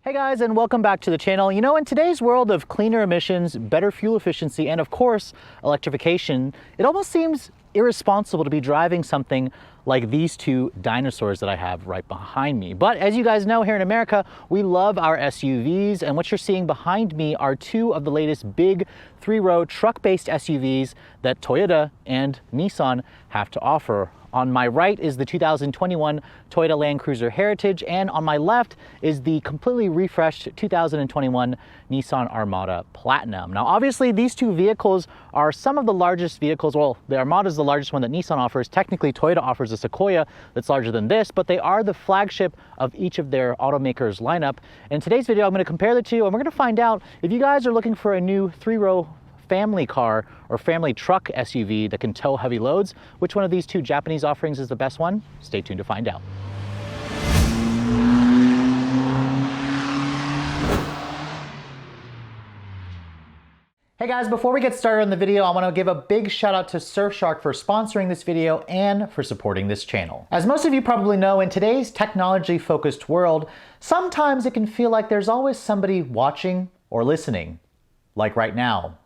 Hey guys, and welcome back to the channel. You know, in today's world of cleaner emissions, better fuel efficiency, and of course, electrification, it almost seems irresponsible to be driving something like these two dinosaurs that I have right behind me. But as you guys know, here in America, we love our SUVs, and what you're seeing behind me are two of the latest big three-row truck-based SUVs that Toyota and Nissan have to offer. On my right is the 2021 Toyota Land Cruiser Heritage, and on my left is the completely refreshed 2021 Nissan Armada Platinum. Now, obviously, these two vehicles are some of the largest vehicles. Well, the Armada is the largest one that Nissan offers. Technically, Toyota offers a Sequoia that's larger than this, but they are the flagship of each of their automakers' lineup. In today's video, I'm going to compare the two, and we're going to find out if you guys are looking for a new three-row family car or family truck SUV that can tow heavy loads, which one of these two Japanese offerings is the best one? Stay tuned to find out. Hey guys, before we get started on the video, I want to give a big shout out to Surfshark for sponsoring this video and for supporting this channel. As most of you probably know, in today's technology-focused world, sometimes it can feel like there's always somebody watching or listening, like right now.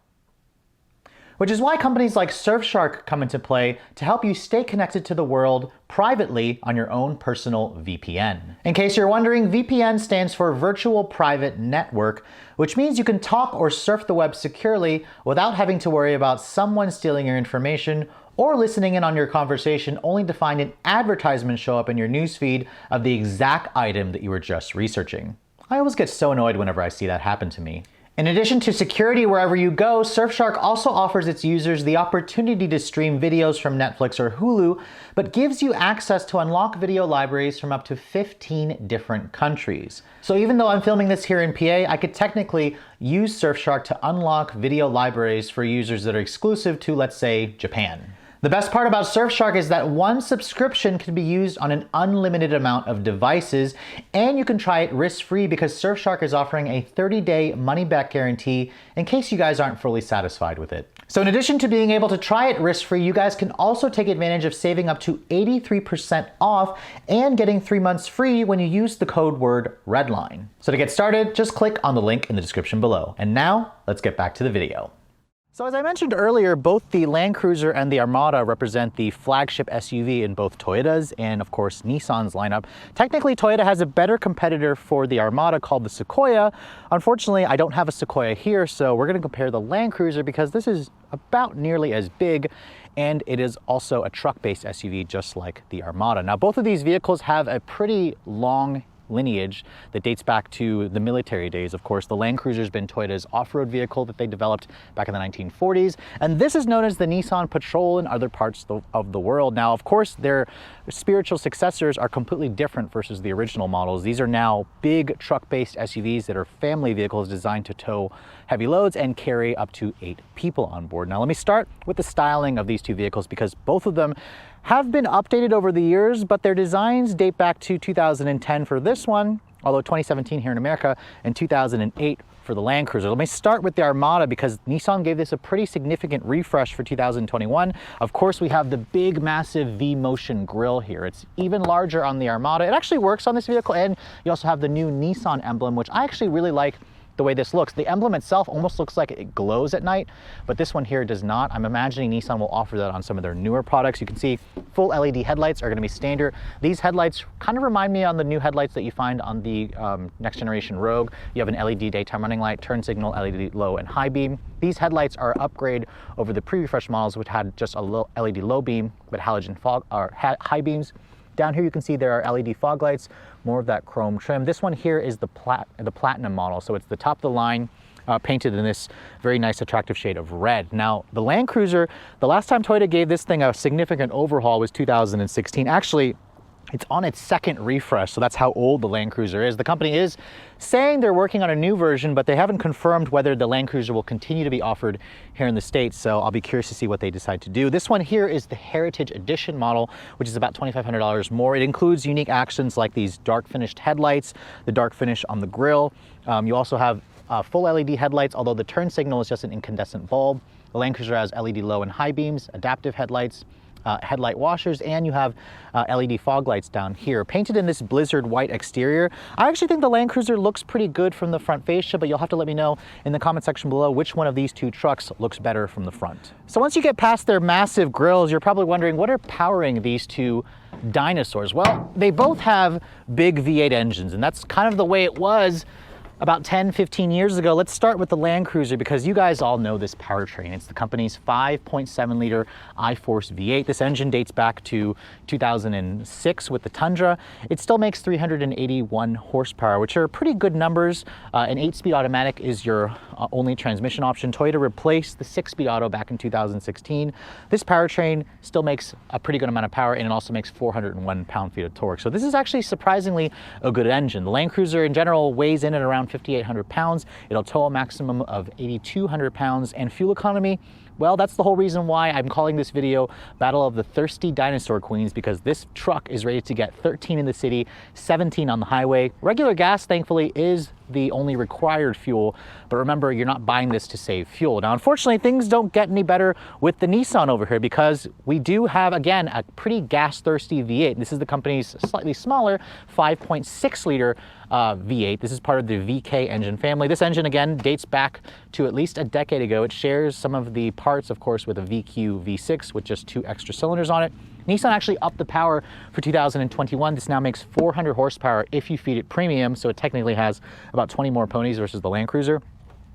Which is why companies like Surfshark come into play to help you stay connected to the world privately on your own personal VPN. In case you're wondering, VPN stands for Virtual Private Network, which means you can talk or surf the web securely without having to worry about someone stealing your information or listening in on your conversation only to find an advertisement show up in your newsfeed of the exact item that you were just researching. I always get so annoyed whenever I see that happen to me. In addition to security wherever you go, Surfshark also offers its users the opportunity to stream videos from Netflix or Hulu, but gives you access to unlock video libraries from up to 15 different countries. So even though I'm filming this here in PA, I could technically use Surfshark to unlock video libraries for users that are exclusive to, let's say, Japan. The best part about Surfshark is that one subscription can be used on an unlimited amount of devices, and you can try it risk-free because Surfshark is offering a 30-day money-back guarantee in case you guys aren't fully satisfied with it. So in addition to being able to try it risk-free, you guys can also take advantage of saving up to 83% off and getting 3 months free when you use the code word Redline. So to get started, just click on the link in the description below. And now, let's get back to the video. So as I mentioned earlier, both the Land Cruiser and the Armada represent the flagship SUV in both Toyota's and of course Nissan's lineup. Technically, Toyota has a better competitor for the Armada called the Sequoia. Unfortunately, I don't have a Sequoia here, so we're going to compare the Land Cruiser because this is about nearly as big, and it is also a truck-based SUV just like the Armada. Now, both of these vehicles have a pretty long lineage that dates back to the military days. Of course, the Land Cruiser has been Toyota's off-road vehicle that they developed back in the 1940s, and this is known as the Nissan Patrol in other parts of the world. Now, of course, their spiritual successors are completely different versus the original models. These are now big truck-based SUVs that are family vehicles designed to tow heavy loads and carry up to 8 people on board. Now, let me start with the styling of these two vehicles because both of them have been updated over the years, but their designs date back to 2010 for this one, although 2017 here in America, and 2008 for the Land Cruiser. Let me start with the Armada because Nissan gave this a pretty significant refresh for 2021. Of course, we have the big, massive V-Motion grille here. It's even larger on the Armada. It actually works on this vehicle, and you also have the new Nissan emblem, which I actually really like the way this looks. The emblem itself almost looks like it glows at night, but this one here does not. I'm imagining Nissan will offer that on some of their newer products. You can see full LED headlights are going to be standard. These headlights kind of remind me on the new headlights that you find on the next generation Rogue. You have an LED daytime running light, turn signal, LED low and high beam. These headlights are an upgrade over the pre-refresh models, which had just a low LED low beam, but halogen fog or high beams. Down here you can see there are LED fog lights, more of that chrome trim. This one here is the Platinum model, so it's the top of the line, painted in this very nice attractive shade of red. Now, the Land Cruiser, the last time Toyota gave this thing a significant overhaul was 2016. Actually, it's on its second refresh, so that's how old the Land Cruiser is. The company is saying they're working on a new version, but they haven't confirmed whether the Land Cruiser will continue to be offered here in the States, so I'll be curious to see what they decide to do. This one here is the Heritage Edition model, which is about $2,500 more. It includes unique accents like these dark finished headlights, the dark finish on the grille. You also have full LED headlights, although the turn signal is just an incandescent bulb. The Land Cruiser has LED low and high beams, adaptive headlights, headlight washers, and you have LED fog lights down here. Painted in this blizzard white exterior. I actually think the Land Cruiser looks pretty good from the front fascia, but you'll have to let me know in the comment section below which one of these two trucks looks better from the front. So once you get past their massive grills, you're probably wondering what are powering these two dinosaurs. Well, they both have big V8 engines, and that's kind of the way it was about 10-15 years ago. Let's start with the Land Cruiser because you guys all know this powertrain. It's the company's 5.7 liter I-Force V8. This engine dates back to 2006 with the Tundra. It still makes 381 horsepower, which are pretty good numbers. An 8-speed automatic is your only transmission option. Toyota replaced the 6-speed auto back in 2016. This powertrain still makes a pretty good amount of power, and it also makes 401 pound-feet of torque. So this is actually surprisingly a good engine. The Land Cruiser in general weighs in at around 5,800 pounds. It'll tow a maximum of 8,200 pounds, and fuel economy, well, that's the whole reason why I'm calling this video Battle of the Thirsty Dinosaur Queens, because this truck is rated to get 13 in the city, 17 on the highway. Regular gas, thankfully, is the only required fuel, but remember, you're not buying this to save fuel. Now, unfortunately, things don't get any better with the Nissan over here because we do have, again, a pretty gas-thirsty V8. This is the company's slightly smaller 5.6 liter V8. This is part of the VK engine family. This engine, again, dates back to at least a decade ago. It shares some of the parts, of course, with a VQ V6 with just 2 extra cylinders on it. Nissan actually upped the power for 2021. This now makes 400 horsepower if you feed it premium, so it technically has about 20 more ponies versus the Land Cruiser,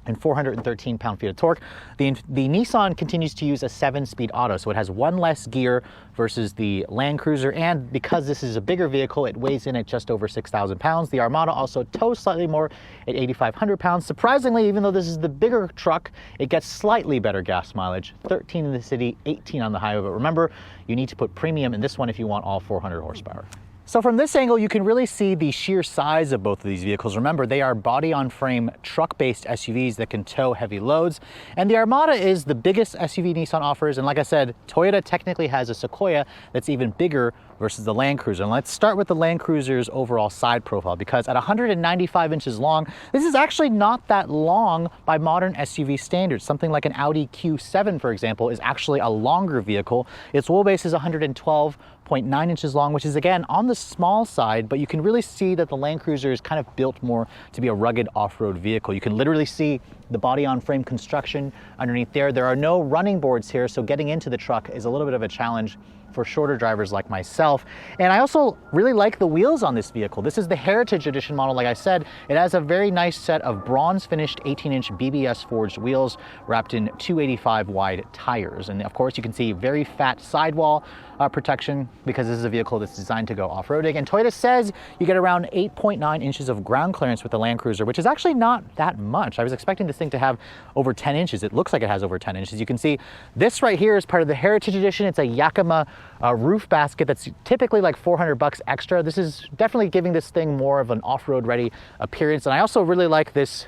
and 413 pound-feet of torque. The Nissan continues to use a 7-speed auto, so it has 1 less gear versus the Land Cruiser, and because this is a bigger vehicle, it weighs in at just over 6,000 pounds. The Armada also tows slightly more at 8,500 pounds. Surprisingly, even though this is the bigger truck, it gets slightly better gas mileage, 13 in the city, 18 on the highway, but remember, you need to put premium in this one if you want all 400 horsepower. So from this angle, you can really see the sheer size of both of these vehicles. Remember, they are body-on-frame, truck-based SUVs that can tow heavy loads. And the Armada is the biggest SUV Nissan offers. And like I said, Toyota technically has a Sequoia that's even bigger versus the Land Cruiser. And let's start with the Land Cruiser's overall side profile, because at 195 inches long, this is actually not that long by modern SUV standards. Something like an Audi Q7, for example, is actually a longer vehicle. Its wheelbase is 112.9 inches long, which is again on the small side, but you can really see that the Land Cruiser is kind of built more to be a rugged off-road vehicle. You can literally see the body-on-frame construction underneath there. There are no running boards here, so getting into the truck is a little bit of a challenge for shorter drivers like myself. And I also really like the wheels on this vehicle. This is the Heritage Edition model. Like I said, it has a very nice set of bronze finished 18-inch BBS forged wheels wrapped in 285 wide tires. And of course, you can see very fat sidewall protection because this is a vehicle that's designed to go off-roading. And Toyota says you get around 8.9 inches of ground clearance with the Land Cruiser, which is actually not that much. I was expecting this thing to have over 10 inches. It looks like it has over 10 inches. You can see this right here is part of the Heritage Edition. It's a Yakima roof basket that's typically like 400 bucks extra. This is definitely giving this thing more of an off-road ready appearance. And I also really like this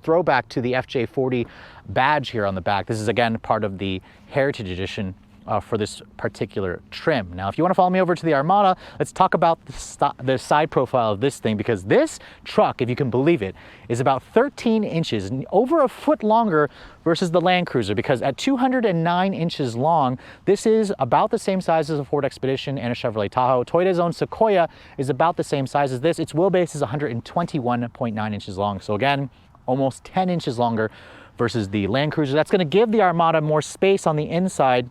throwback to the FJ40 badge here on the back. This is again part of the Heritage Edition for this particular trim. Now, if you want to follow me over to the Armada, let's talk about the side profile of this thing, because this truck, if you can believe it, is about 13 inches and over a foot longer versus the Land Cruiser, because at 209 inches long, this is about the same size as a Ford Expedition and a Chevrolet Tahoe. Toyota's own Sequoia is about the same size as this. Its wheelbase is 121.9 inches long. So again, almost 10 inches longer versus the Land Cruiser. That's going to give the Armada more space on the inside.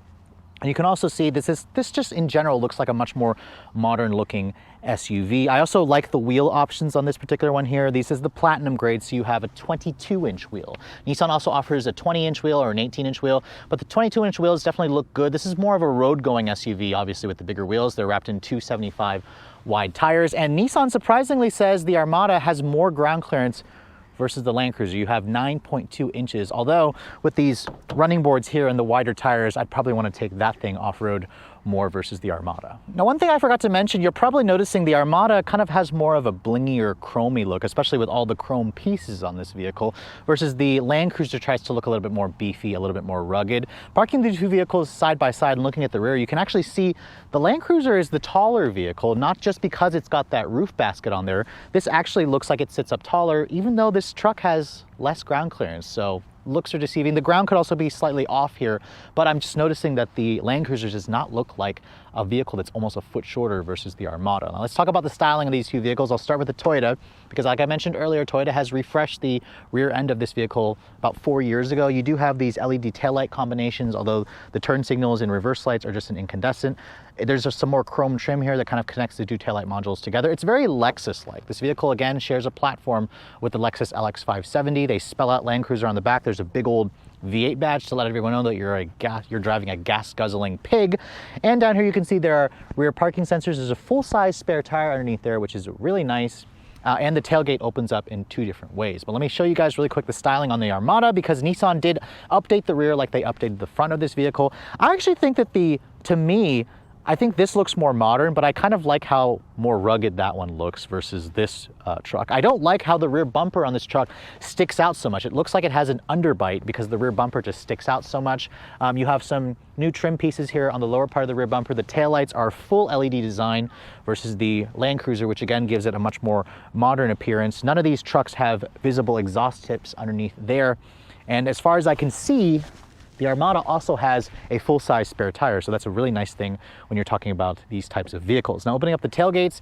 And you can also see this just in general looks like a much more modern looking SUV. I also like the wheel options on this particular one here. This is the platinum grade, so you have a 22-inch wheel. Nissan also offers a 20-inch wheel or an 18-inch wheel, but the 22-inch wheels definitely look good. This is more of a road-going SUV, obviously, with the bigger wheels. They're wrapped in 275 wide tires, and Nissan surprisingly says the Armada has more ground clearance versus the Land Cruiser. You have 9.2 inches, although with these running boards here and the wider tires, I'd probably want to take that thing off-road more versus the Armada. Now, one thing I forgot to mention, you're probably noticing the Armada kind of has more of a blingier, chromy look, especially with all the chrome pieces on this vehicle, versus the Land Cruiser tries to look a little bit more beefy, a little bit more rugged. Parking the two vehicles side by side and looking at the rear, you can actually see the Land Cruiser is the taller vehicle, not just because it's got that roof basket on there. This actually looks like it sits up taller, even though this truck has less ground clearance. So looks are deceiving. The ground could also be slightly off here, but I'm just noticing that the Land Cruiser does not look like a vehicle that's almost a foot shorter versus the Armada. Now let's talk about the styling of these two vehicles. I'll start with the Toyota, because like I mentioned earlier, Toyota has refreshed the rear end of this vehicle about 4 years ago. You do have these LED taillight combinations, although the turn signals and reverse lights are just an incandescent. There's just some more chrome trim here that kind of connects the two taillight modules together. It's very Lexus-like. This vehicle, again, shares a platform with the Lexus LX 570. They spell out Land Cruiser on the back. There's a big old V8 badge to let everyone know that you're driving a gas-guzzling pig. And down here you can see there are rear parking sensors. There's a full-size spare tire underneath there, which is really nice. And the tailgate opens up in 2 different ways. But let me show you guys really quick the styling on the Armada, because Nissan did update the rear like they updated the front of this vehicle. I actually think that to me, I think this looks more modern, but I kind of like how more rugged that one looks versus this truck. I don't like how the rear bumper on this truck sticks out so much. It looks like it has an underbite because the rear bumper just sticks out so much. You have some new trim pieces here on the lower part of the rear bumper. The taillights are full LED design versus the Land Cruiser, which again gives it a much more modern appearance. None of these trucks have visible exhaust tips underneath there. And as far as I can see, the Armada also has a full-size spare tire, so that's a really nice thing when you're talking about these types of vehicles. Now, opening up the tailgates,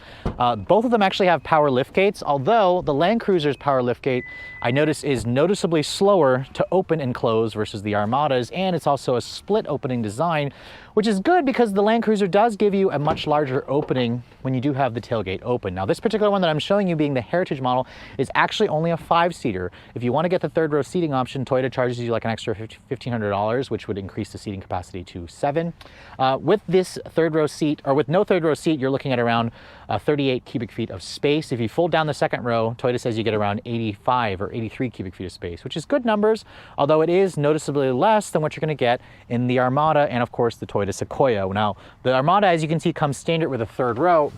both of them actually have power lift gates, although the Land Cruiser's power lift gate, I notice, is noticeably slower to open and close versus the Armada's, and it's also a split opening design, which is good because the Land Cruiser does give you a much larger opening when you do have the tailgate open. Now, this particular one that I'm showing you, being the Heritage model, is actually only a 5-seater. If you want to get the third row seating option, Toyota charges you like an extra $1,500, which would increase the seating capacity to 7. With this third row seat, or with no third row seat, you're looking at around 38 cubic feet of space. If you fold down the second row, Toyota says you get around 85 or 83 cubic feet of space, which is good numbers, although it is noticeably less than what you're going to get in the Armada and, of course, the Toyota Sequoia. Now, the Armada, as you can see, comes standard with a third row,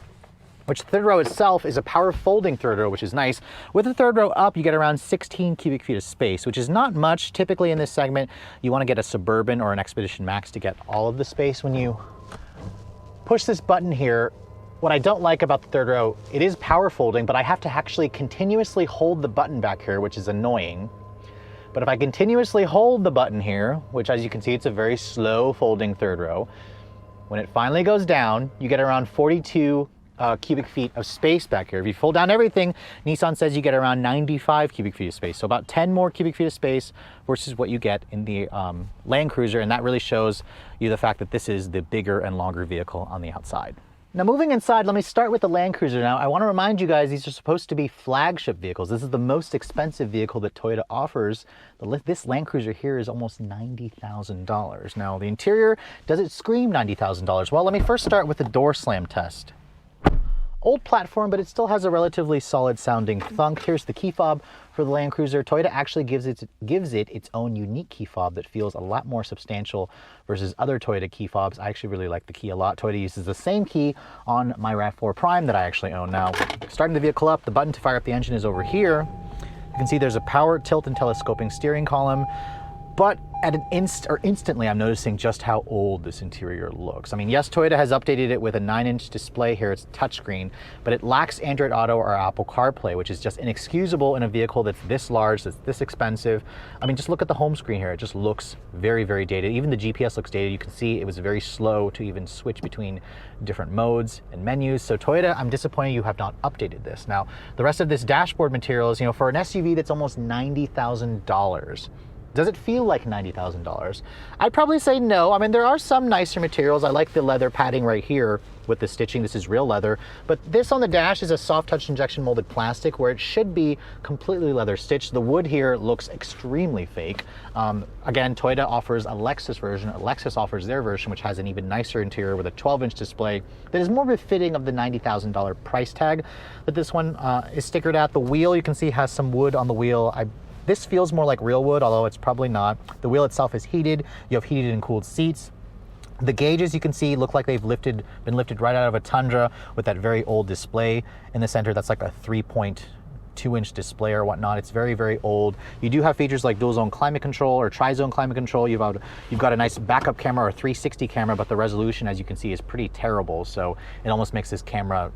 which the third row itself is a power folding third row, which is nice. With the third row up, you get around 16 cubic feet of space, which is not much. Typically in this segment, you want to get a Suburban or an Expedition Max to get all of the space. When you push this button here, what I don't like about the third row, it is power folding, but I have to actually continuously hold the button back here, which is annoying. But if I continuously hold the button here, which as you can see, it's a very slow folding third row, when it finally goes down, you get around 42 cubic feet of space back here. If you fold down everything, Nissan says you get around 95 cubic feet of space. So about 10 more cubic feet of space versus what you get in the Land Cruiser. And that really shows you the fact that this is the bigger and longer vehicle on the outside. Now, moving inside, let me start with the Land Cruiser. Now, I want to remind you guys, these are supposed to be flagship vehicles. This is the most expensive vehicle that Toyota offers. This Land Cruiser here is almost $90,000. Now, the interior, does it scream $90,000? Well, let me first start with the door slam test. Old platform, but it still has a relatively solid sounding thunk. Here's the key fob for the Land Cruiser. Toyota actually gives it its own unique key fob that feels a lot more substantial versus other Toyota key fobs. I actually really like the key a lot. Toyota uses the same key on my RAV4 Prime that I actually own. Now, starting the vehicle up, the button to fire up the engine is over here. You can see there's a power, tilt, and telescoping steering column. But at an instantly, I'm noticing just how old this interior looks. I mean, yes, Toyota has updated it with a 9-inch display here. It's touchscreen, but it lacks Android Auto or Apple CarPlay, which is just inexcusable in a vehicle that's this large, that's this expensive. I mean, just look at the home screen here. It just looks very, very dated. Even the GPS looks dated. You can see it was very slow to even switch between different modes and menus. So Toyota, I'm disappointed you have not updated this. Now, the rest of this dashboard material is, for an SUV that's almost $90,000. Does it feel like $90,000? I'd probably say no. I mean, there are some nicer materials. I like the leather padding right here with the stitching. This is real leather. But this on the dash is a soft touch injection molded plastic where it should be completely leather stitched. The wood here looks extremely fake. Again, Toyota offers a Lexus version. Lexus offers their version, which has an even nicer interior with a 12-inch display that is more befitting of the $90,000 price tag that this one is stickered at. The wheel, you can see, has some wood on the wheel. This feels more like real wood, although it's probably not. The wheel itself is heated. You have heated and cooled seats. The gauges, you can see, look like they've been lifted right out of a Tundra with that very old display in the center. That's like a 3.2-inch display or whatnot. It's very, very old. You do have features like dual zone climate control or tri-zone climate control. You've got a nice backup camera or 360 camera, but the resolution, as you can see, is pretty terrible. So it almost makes this camera,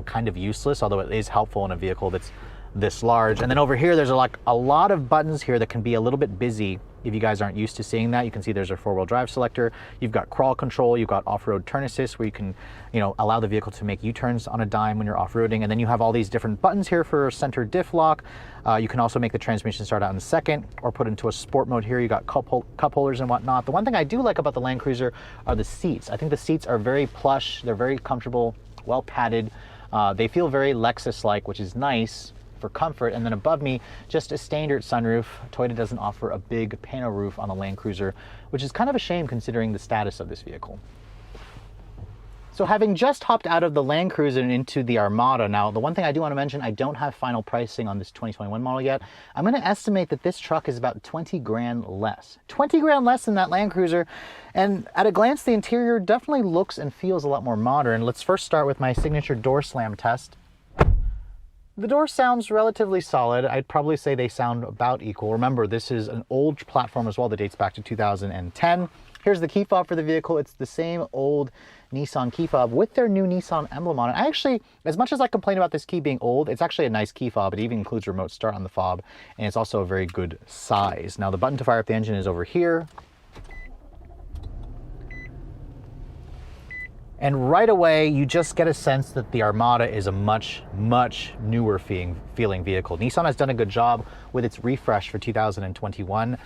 kind of useless, although it is helpful in a vehicle that's this large. And then over here, there's like a lot of buttons here that can be a little bit busy. If you guys aren't used to seeing that, you can see there's a 4-wheel drive selector. You've got crawl control, you've got off-road turn assist where you can, allow the vehicle to make U-turns on a dime when you're off-roading. And then you have all these different buttons here for center diff lock. You can also make the transmission start out in second or put into a sport mode here. You got cup holders and whatnot. The one thing I do like about the Land Cruiser are the seats. I think the seats are very plush, they're very comfortable, well padded. They feel very Lexus-like, which is nice for comfort. And then above me, just a standard sunroof. Toyota doesn't offer a big pano roof on the Land Cruiser, which is kind of a shame considering the status of this vehicle. So having just hopped out of the Land Cruiser and into the Armada, now the one thing I do want to mention, I don't have final pricing on this 2021 model yet. I'm going to estimate that this truck is about 20 grand less. 20 grand less than that Land Cruiser. And at a glance, the interior definitely looks and feels a lot more modern. Let's first start with my signature door slam test. The door sounds relatively solid. I'd probably say they sound about equal. Remember, this is an old platform as well that dates back to 2010. Here's the key fob for the vehicle. It's the same old Nissan key fob with their new Nissan emblem on it. I actually, as much as I complain about this key being old, it's actually a nice key fob. It even includes remote start on the fob, and it's also a very good size. Now, the button to fire up the engine is over here. And right away, you just get a sense that the Armada is a much, much newer feeling vehicle. Nissan has done a good job with its refresh for 2021.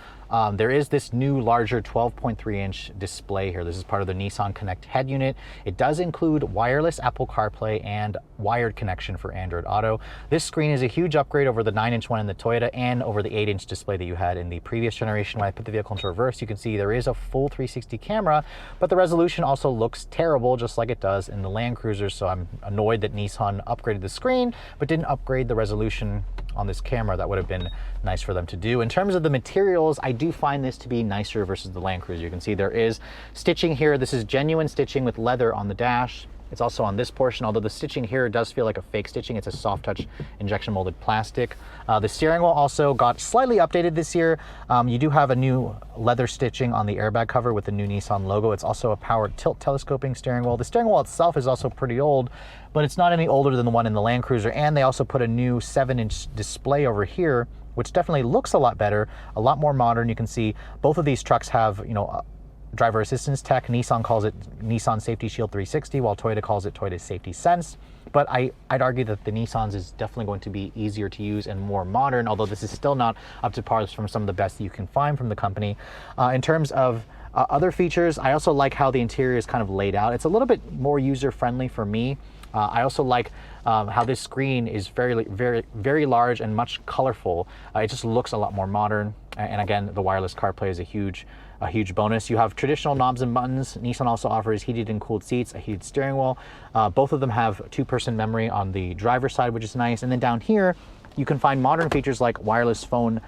There is this new larger 12.3-inch display here. This is part of the Nissan Connect head unit. It does include wireless Apple CarPlay and wired connection for Android Auto. This screen is a huge upgrade over the 9-inch one in the Toyota and over the 8-inch display that you had in the previous generation. When I put the vehicle into reverse, you can see there is a full 360 camera, but the resolution also looks terrible, just like it does in the Land Cruiser. So I'm annoyed that Nissan upgraded the screen, but didn't upgrade the resolution on this camera. That would have been nice for them to do. In terms of the materials, I do find this to be nicer versus the Land Cruiser. You can see there is stitching here. This is genuine stitching with leather on the dash. It's also on this portion, although the stitching here does feel like a fake stitching. It's a soft touch injection molded plastic. The steering wheel also got slightly updated this year. You do have a new leather stitching on the airbag cover with the new Nissan logo. It's also a powered tilt telescoping steering wheel. The steering wheel itself is also pretty old, but it's not any older than the one in the Land Cruiser. And they also put a new 7-inch display over here, which definitely looks a lot better, a lot more modern. You can see both of these trucks have, driver assistance tech. Nissan calls it Nissan Safety Shield 360, while Toyota calls it Toyota Safety Sense. But I'd argue that the Nissans is definitely going to be easier to use and more modern, although this is still not up to par from some of the best that you can find from the company. In terms of other features, I also like how the interior is kind of laid out. It's a little bit more user-friendly for me. I also like how this screen is very, very, very large and much colorful. It just looks a lot more modern. And again, the wireless CarPlay is a huge bonus. You have traditional knobs and buttons. Nissan also offers heated and cooled seats, a heated steering wheel. Both of them have 2-person memory on the driver's side, which is nice. And then down here, you can find modern features like wireless phone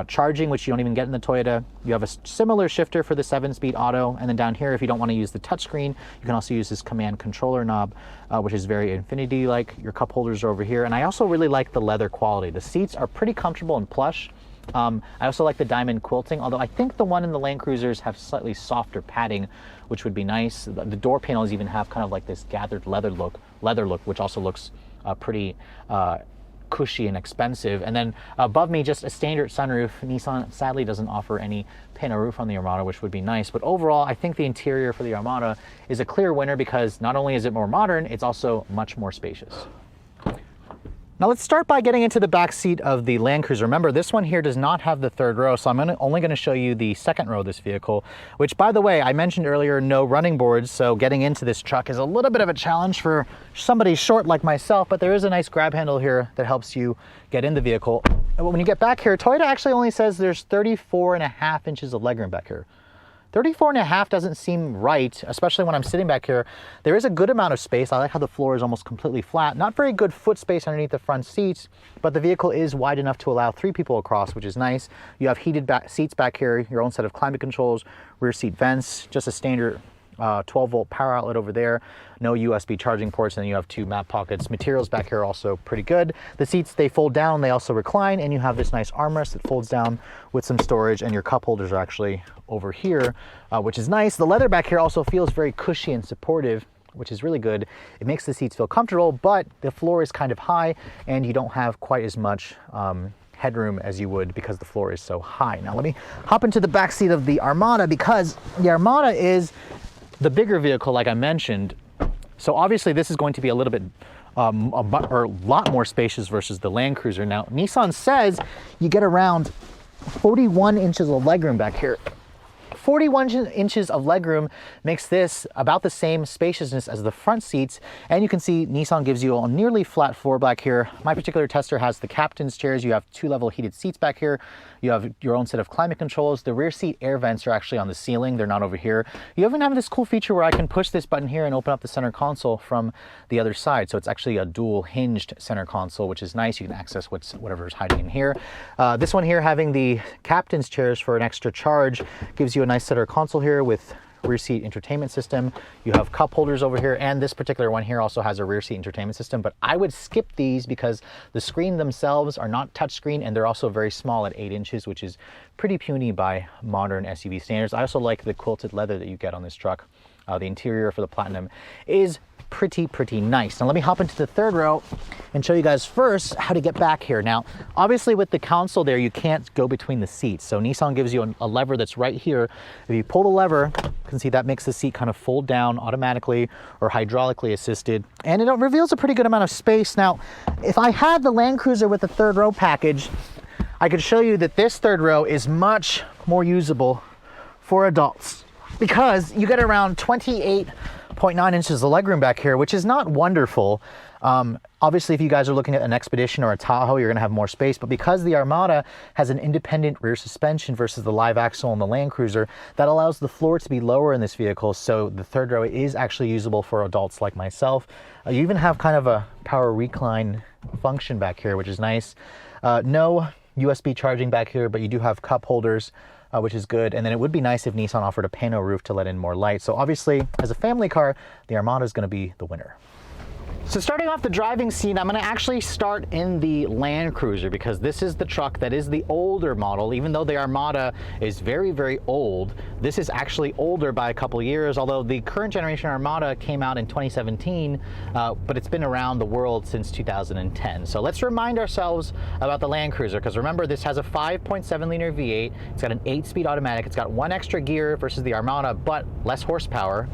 charging, which you don't even get in the Toyota. You have a similar shifter for the 7-speed auto. And then down here, if you don't want to use the touchscreen, you can also use this command controller knob, which is very Infinity-like. Your cup holders are over here. And I also really like the leather quality. The seats are pretty comfortable and plush. I also like the diamond quilting, although I think the one in the Land Cruisers have slightly softer padding, which would be nice. The door panels even have kind of like this gathered leather look, which also looks pretty cushy and expensive. And then above me, just a standard sunroof. Nissan sadly doesn't offer any pano roof on the Armada, which would be nice. But overall, I think the interior for the Armada is a clear winner because not only is it more modern, it's also much more spacious. Now let's start by getting into the back seat of the Land Cruiser. Remember, this one here does not have the third row, so I'm only going to show you the second row of this vehicle, which, by the way, I mentioned earlier, no running boards, so getting into this truck is a little bit of a challenge for somebody short like myself, but there is a nice grab handle here that helps you get in the vehicle. And when you get back here, Toyota actually only says there's 34.5 inches of legroom back here. 34.5 doesn't seem right, especially when I'm sitting back here. There is a good amount of space. I like how the floor is almost completely flat. Not very good foot space underneath the front seats, but the vehicle is wide enough to allow 3 people across, which is nice. You have heated seats back here, your own set of climate controls, rear seat vents, just a standard 12-volt power outlet over there, no USB charging ports, and then you have 2 map pockets. Materials back here are also pretty good. The seats, they fold down, they also recline, and you have this nice armrest that folds down with some storage, and your cup holders are actually over here, which is nice. The leather back here also feels very cushy and supportive, which is really good. It makes the seats feel comfortable, but the floor is kind of high and you don't have quite as much headroom as you would because the floor is so high. Now let me hop into the back seat of the Armada, because the Armada is the bigger vehicle, like I mentioned. So obviously this is going to be a little bit a lot more spacious versus the Land Cruiser. Now Nissan says you get around 41 inches of legroom back here. 41 inches of legroom makes this about the same spaciousness as the front seats, and you can see Nissan gives you a nearly flat floor back here. My particular tester has the captain's chairs. You have 2-level heated seats back here. You have your own set of climate controls. The rear seat air vents are actually on the ceiling. They're not over here. You even have this cool feature where I can push this button here and open up the center console from the other side. So it's actually a dual hinged center console, which is nice. You can access whatever's hiding in here. This one here, having the captain's chairs for an extra charge, gives you a nice center console here with rear seat entertainment system. You have cup holders over here, and this particular one here also has a rear seat entertainment system, but I would skip these because the screen themselves are not touchscreen, and they're also very small at 8 inches, which is pretty puny by modern SUV standards. I also like the quilted leather that you get on this truck. The interior for the Platinum is pretty nice. Now let me hop into the third row and show you guys first how to get back here. Now obviously with the console there, you can't go between the seats, so Nissan gives you a lever that's right here. If you pull the lever, you can see that makes the seat kind of fold down automatically or hydraulically assisted, and it reveals a pretty good amount of space. Now if I had the Land Cruiser with the third row package, I could show you that this third row is much more usable for adults, because you get around 28.9 inches of legroom back here, which is not wonderful. Obviously, if you guys are looking at an Expedition or a Tahoe, you're going to have more space, but because the Armada has an independent rear suspension versus the live axle and the Land Cruiser, that allows the floor to be lower in this vehicle, so the third row is actually usable for adults like myself. You even have kind of a power recline function back here, which is nice. No USB charging back here, but you do have cup holders, which is good. And then it would be nice if Nissan offered a pano roof to let in more light. So obviously, as a family car, the Armada is going to be the winner. So starting off the driving seat, I'm going to actually start in the Land Cruiser, because this is the truck that is the older model. Even though the Armada is very old, this is actually older by a couple years, although the current generation Armada came out in 2017, but it's been around the world since 2010. So let's remind ourselves about the Land Cruiser, because remember, this has a 5.7 liter V8, it's got an 8-speed automatic, it's got 1 extra gear versus the Armada, but less horsepower.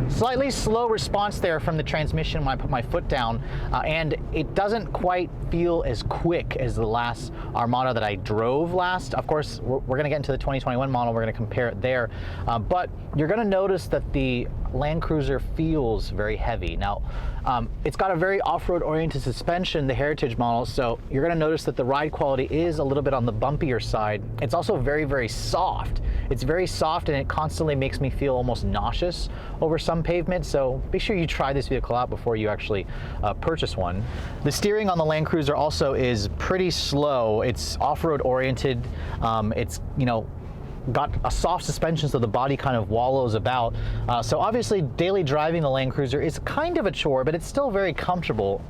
Slightly slow response there from the transmission when I put my foot down, and it doesn't quite feel as quick as the last Armada that I drove last. Of course, we're going to get into the 2021 model, we're going to compare it there, but you're going to notice that the Land Cruiser feels very heavy. Now, it's got a very off-road oriented suspension, the Heritage model, so you're going to notice that the ride quality is a little bit on the bumpier side. It's also very soft. It's very soft, and it constantly makes me feel almost nauseous over some pavement, so be sure you try this vehicle out before you actually purchase one. The steering on the Land Cruiser also is pretty slow. It's off-road oriented. It's, you know, got a soft suspension, so the body kind of wallows about. So obviously daily driving the Land Cruiser is kind of a chore, but it's still very comfortable.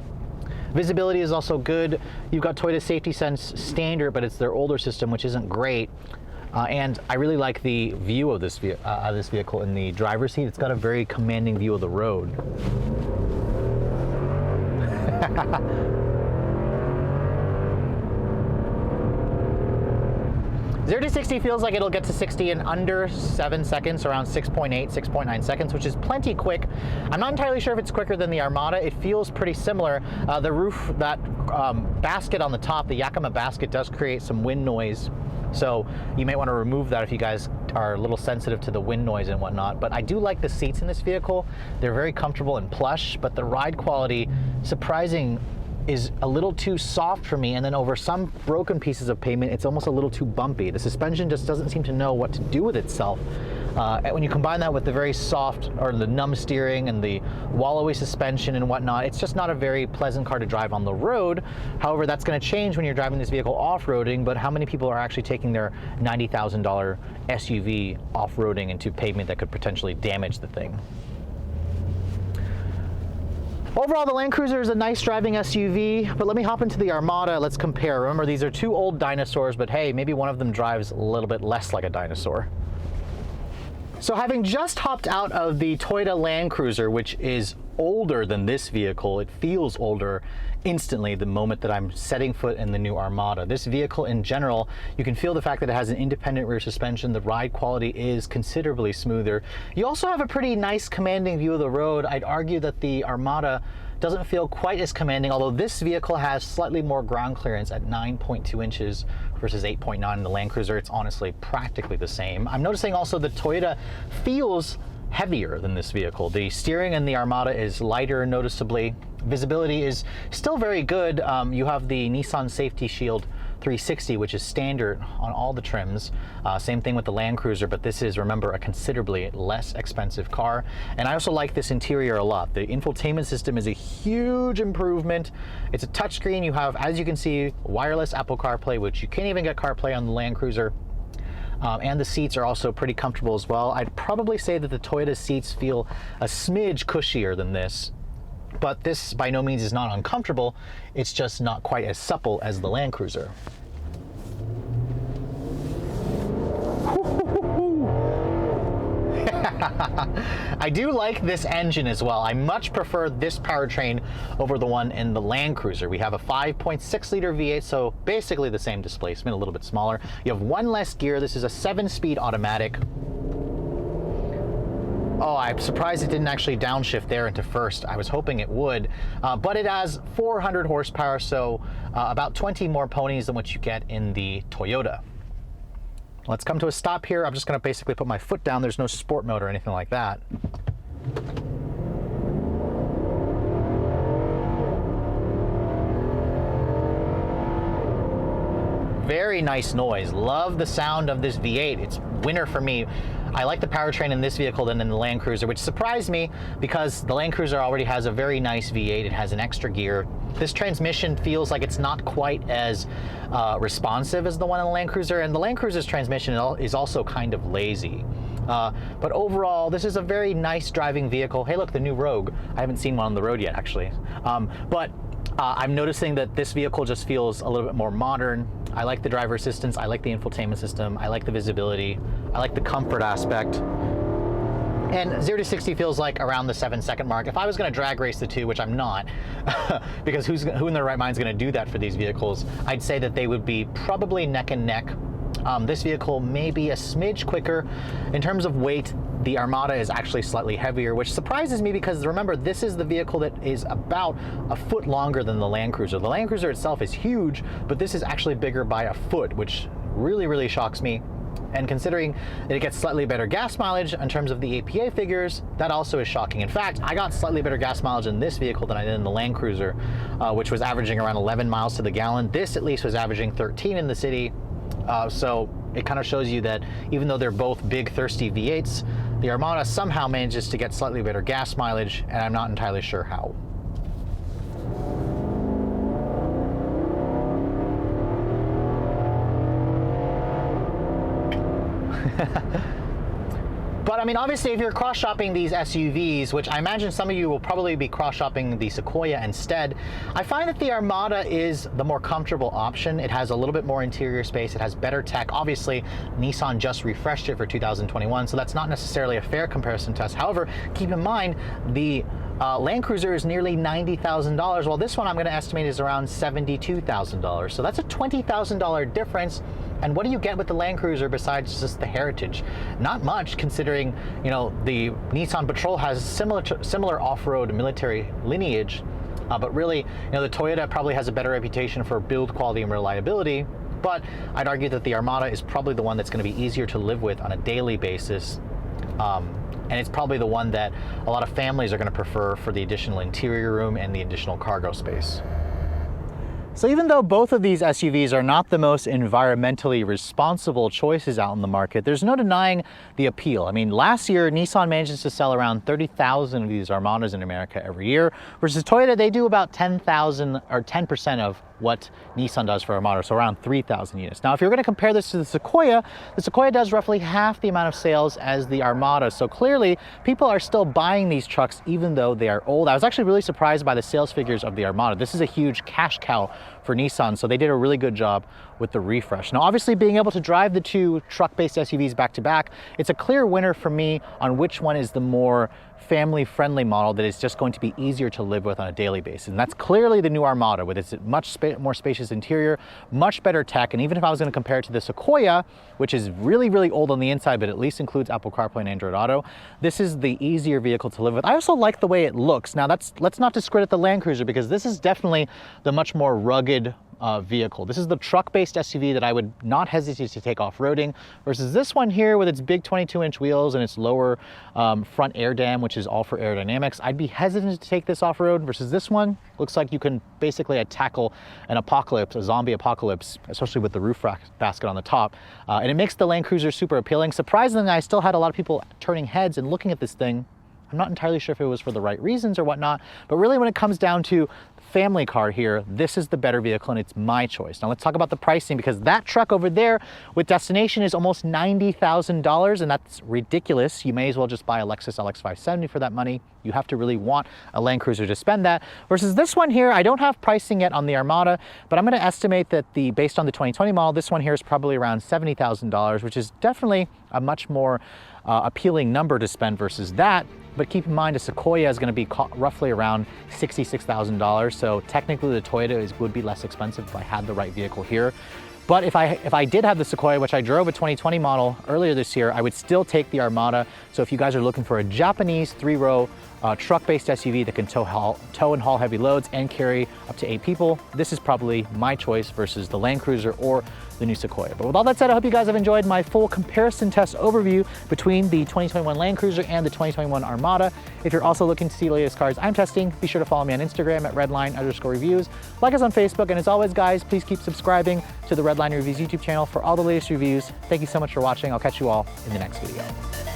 Visibility is also good. You've got Toyota Safety Sense standard, but it's their older system, which isn't great. And I really like the view of this vehicle in the driver's seat. It's got a very commanding view of the road. 0 to 60 feels like it'll get to 60 in under 7 seconds, around 6.8, 6.9 seconds, which is plenty quick. I'm not entirely sure if it's quicker than the Armada. It feels pretty similar. The roof, that basket on the top, the Yakima basket, does create some wind noise. So you may want to remove that if you guys are a little sensitive to the wind noise and whatnot. But I do like the seats in this vehicle. They're very comfortable and plush, but the ride quality, surprising, is a little too soft for me, and then over some broken pieces of pavement, it's almost a little too bumpy. The suspension just doesn't seem to know what to do with itself. When you combine that with the very soft, or the numb steering and the wallowy suspension and whatnot, it's just not a very pleasant car to drive on the road. However, that's going to change when you're driving this vehicle off-roading, but how many people are actually taking their $90,000 SUV off-roading into pavement that could potentially damage the thing? Overall, the Land Cruiser is a nice driving SUV, but let me hop into the Armada. Let's compare. Remember, these are two old dinosaurs, but hey, maybe one of them drives a little bit less like a dinosaur. So having just hopped out of the Toyota Land Cruiser, which is older than this vehicle, it feels older instantly the moment that I'm setting foot in the new Armada. This vehicle in general, you can feel the fact that it has an independent rear suspension. The ride quality is considerably smoother. You also have a pretty nice commanding view of the road. I'd argue that the Armada doesn't feel quite as commanding, although this vehicle has slightly more ground clearance at 9.2 inches versus 8.9 in the Land Cruiser. It's honestly practically the same. I'm noticing also the Toyota feels heavier than this vehicle. The steering in the Armada is lighter noticeably. Visibility is still very good. You have the Nissan Safety Shield 360, which is standard on all the trims. Same thing with the Land Cruiser, but this is, remember, a considerably less expensive car. And I also like this interior a lot. The infotainment system is a huge improvement. It's a touchscreen. You have, as you can see, wireless Apple CarPlay, which you can't even get CarPlay on the Land Cruiser. And the seats are also pretty comfortable as well. I'd probably say that the Toyota seats feel a smidge cushier than this, but this by no means is not uncomfortable. It's just not quite as supple as the Land Cruiser. I do like this engine as well. I much prefer this powertrain over the one in the Land Cruiser. We have a 5.6 liter V8, so basically the same displacement, a little bit smaller. You have one less gear. This is a 7-speed automatic. Oh, I'm surprised it didn't actually downshift there into first. I was hoping it would, but it has 400 horsepower, so about 20 more ponies than what you get in the Toyota. Let's come to a stop here. I'm just going to basically put my foot down. There's no sport mode or anything like that. Very nice noise. Love the sound of this V8. It's winner for me. I like the powertrain in this vehicle than in the Land Cruiser, which surprised me because the Land Cruiser already has a very nice V8. It has an extra gear. This transmission feels like it's not quite as responsive as the one in the Land Cruiser, and the Land Cruiser's transmission is also kind of lazy. But overall, this is a very nice driving vehicle. Hey, look, the new Rogue. I haven't seen one on the road yet, actually. I'm noticing that this vehicle just feels a little bit more modern. I like the driver assistance. I like the infotainment system. I like the visibility. I like the comfort aspect. And 0 to 60 feels like around the 7-second mark. If I was going to drag race the two, which I'm not, because who in their right mind is going to do that for these vehicles, I'd say that they would be probably neck and neck. This vehicle may be a smidge quicker. In terms of weight, the Armada is actually slightly heavier, which surprises me because remember, this is the vehicle that is about a foot longer than the Land Cruiser. The Land Cruiser itself is huge, but this is actually bigger by a foot, which really, really shocks me. And considering that it gets slightly better gas mileage in terms of the APA figures, that also is shocking. In fact, I got slightly better gas mileage in this vehicle than I did in the Land Cruiser, which was averaging around 11 miles to the gallon. This at least was averaging 13 in the city. So it kind of shows you that even though they're both big, thirsty V8s, the Armada somehow manages to get slightly better gas mileage, and I'm not entirely sure how. But I mean, obviously, if you're cross-shopping these SUVs, which I imagine some of you will probably be cross-shopping the Sequoia instead, I find that the Armada is the more comfortable option. It has a little bit more interior space. It has better tech. Obviously, Nissan just refreshed it for 2021, so that's not necessarily a fair comparison to us. However, keep in mind, the Land Cruiser is nearly $90,000, while this one I'm going to estimate is around $72,000. So that's a $20,000 difference. And what do you get with the Land Cruiser besides just the heritage? Not much, considering, you know, the Nissan Patrol has similar off-road military lineage, but really, you know, the Toyota probably has a better reputation for build quality and reliability. But I'd argue that the Armada is probably the one that's going to be easier to live with on a daily basis. And it's probably the one that a lot of families are going to prefer for the additional interior room and the additional cargo space. So even though both of these SUVs are not the most environmentally responsible choices out in the market, there's no denying the appeal. I mean, last year, Nissan manages to sell around 30,000 of these Armadas in America every year, versus Toyota, they do about 10,000 or 10% of what Nissan does for Armada, so around 3,000 units. Now, if you're going to compare this to the Sequoia does roughly half the amount of sales as the Armada. So clearly, people are still buying these trucks even though they are old. I was actually really surprised by the sales figures of the Armada. This is a huge cash cow for Nissan, so they did a really good job with the refresh. Now, obviously, being able to drive the two truck-based SUVs back to back, it's a clear winner for me on which one is the more family-friendly model that is just going to be easier to live with on a daily basis. And that's clearly the new Armada with its much more spacious interior, much better tech. And even if I was going to compare it to the Sequoia, which is really, really old on the inside, but at least includes Apple CarPlay and Android Auto, this is the easier vehicle to live with. I also like the way it looks. Now, let's not discredit the Land Cruiser, because this is definitely the much more rugged vehicle. This is the truck-based SUV that I would not hesitate to take off-roading, versus this one here with its big 22-inch wheels and its lower front air dam, which is all for aerodynamics. I'd be hesitant to take this off-road, versus this one looks like you can basically tackle an apocalypse, a zombie apocalypse, especially with the roof rack basket on the top. And it makes the Land Cruiser super appealing. Surprisingly, I still had a lot of people turning heads and looking at this thing. I'm not entirely sure if it was for the right reasons or whatnot, but really when it comes down to family car here, this is the better vehicle and it's my choice. Now let's talk about the pricing, because that truck over there with destination is almost $90,000, and that's ridiculous. You may as well just buy a Lexus LX 570 for that money. You have to really want a Land Cruiser to spend that. Versus this one here, I don't have pricing yet on the Armada, but I'm going to estimate that based on the 2020 model, this one here is probably around $70,000, which is definitely a much more appealing number to spend versus that. But keep in mind, a Sequoia is going to be roughly around $66,000. So technically the Toyota would be less expensive if I had the right vehicle here. But if I did have the Sequoia, which I drove a 2020 model earlier this year, I would still take the Armada. So if you guys are looking for a Japanese 3-row truck-based SUV that can tow and haul heavy loads and carry up to 8 people, this is probably my choice versus the Land Cruiser or the new Sequoia. But with all that said, I hope you guys have enjoyed my full comparison test overview between the 2021 Land Cruiser and the 2021 Armada. If you're also looking to see the latest cars I'm testing, be sure to follow me on Instagram at redline_reviews. Like us on Facebook, and as always, guys, please keep subscribing to the Redline Reviews YouTube channel for all the latest reviews. Thank you so much for watching. I'll catch you all in the next video.